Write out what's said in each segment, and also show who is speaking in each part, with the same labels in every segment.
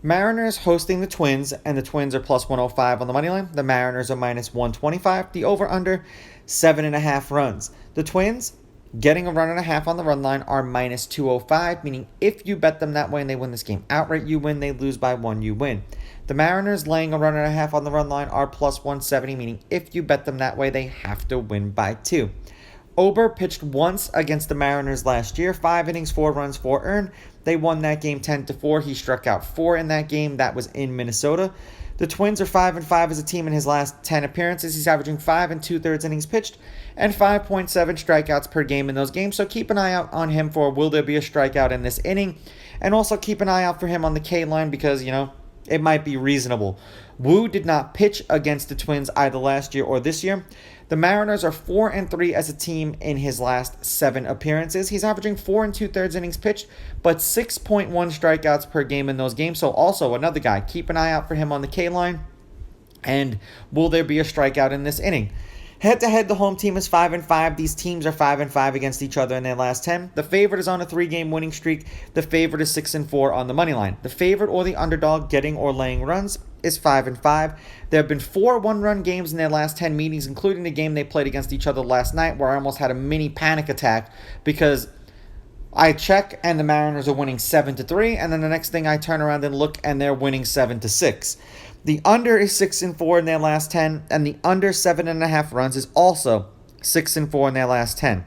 Speaker 1: Mariners hosting the Twins, and the Twins are plus 105 on the money line. The Mariners are minus 125. The over-under, 7.5 runs. The Twins, getting a run and a half on the run line, are minus 205, meaning if you bet them that way and they win this game outright, you win. They lose by 1, you win. The Mariners, laying a run and a half on the run line, are plus 170, meaning if you bet them that way, they have to win by 2. Ober pitched once against the Mariners last year, 5 innings, 4 runs, 4 earned. They won that game 10-4. He struck out 4 in that game. That was in Minnesota. The Twins are 5-5 as a team in his last 10 appearances. He's averaging 5 2/3 innings pitched and 5.7 strikeouts per game in those games. So keep an eye out on him for will there be a strikeout in this inning. And also keep an eye out for him on the K line because, it might be reasonable. Wu did not pitch against the Twins either last year or this year. The Mariners are 4-3 as a team in his last 7 appearances. He's averaging 4 2/3 innings pitched, but 6.1 strikeouts per game in those games. So also another guy, keep an eye out for him on the K line. And will there be a strikeout in this inning? Head-to-head, the home team is 5-5. These teams are 5-5 against each other in their last 10. The favorite is on a 3-game winning streak. The favorite is 6-4 on the money line. The favorite or the underdog getting or laying runs is 5-5. There have been 4 one-run games in their last 10 meetings, including the game they played against each other last night, where I almost had a mini panic attack because I check and the Mariners are winning 7-3, and then the next thing I turn around and look and they're winning 7-6. The under is 6-4 in their last 10, and the under 7.5 runs is also 6-4 in their last 10.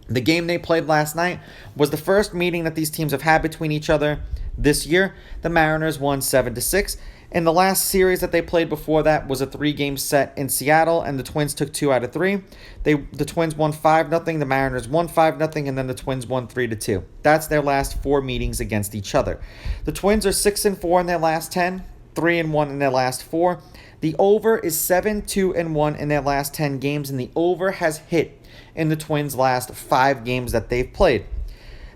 Speaker 1: The game they played last night was the first meeting that these teams have had between each other this year. The Mariners won 7-6. In the last series that they played before that was a 3-game set in Seattle, and the Twins took 2 out of 3. The Twins won 5-0, the Mariners won 5-0, and then the Twins won 3-2. That's their last 4 meetings against each other. The Twins are 6-4 in their last 10. 3-1 in their last 4. The over is 7-2-1 in their last 10 games, and the over has hit in the Twins' last 5 games that they've played.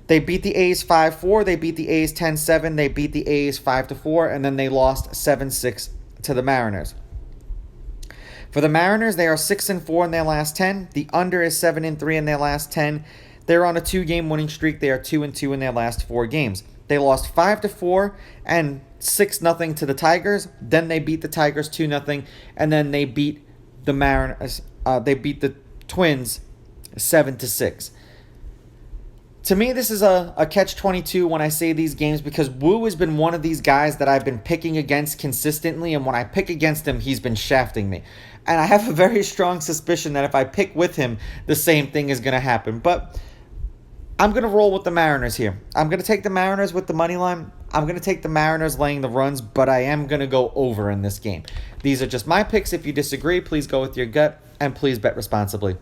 Speaker 1: They beat the A's 5-4, they beat the A's 10-7, they beat the A's 5-4, and then they lost 7-6 to the Mariners. For the Mariners, they are 6-4 in their last 10. The under is 7-3 in their last 10. They're on a 2-game winning streak. They are 2-2 in their last 4 games. They lost 5-4 and 6-0 to the Tigers. Then they beat the Tigers 2-0, and then they beat the Mariners. They beat the Twins 7-6. To me, this is a catch-22 when I say these games because Wu has been one of these guys that I've been picking against consistently, and when I pick against him, he's been shafting me. And I have a very strong suspicion that if I pick with him, the same thing is going to happen. But I'm going to roll with the Mariners here. I'm going to take the Mariners with the money line. I'm going to take the Mariners laying the runs, but I am going to go over in this game. These are just my picks. If you disagree, please go with your gut, and please bet responsibly.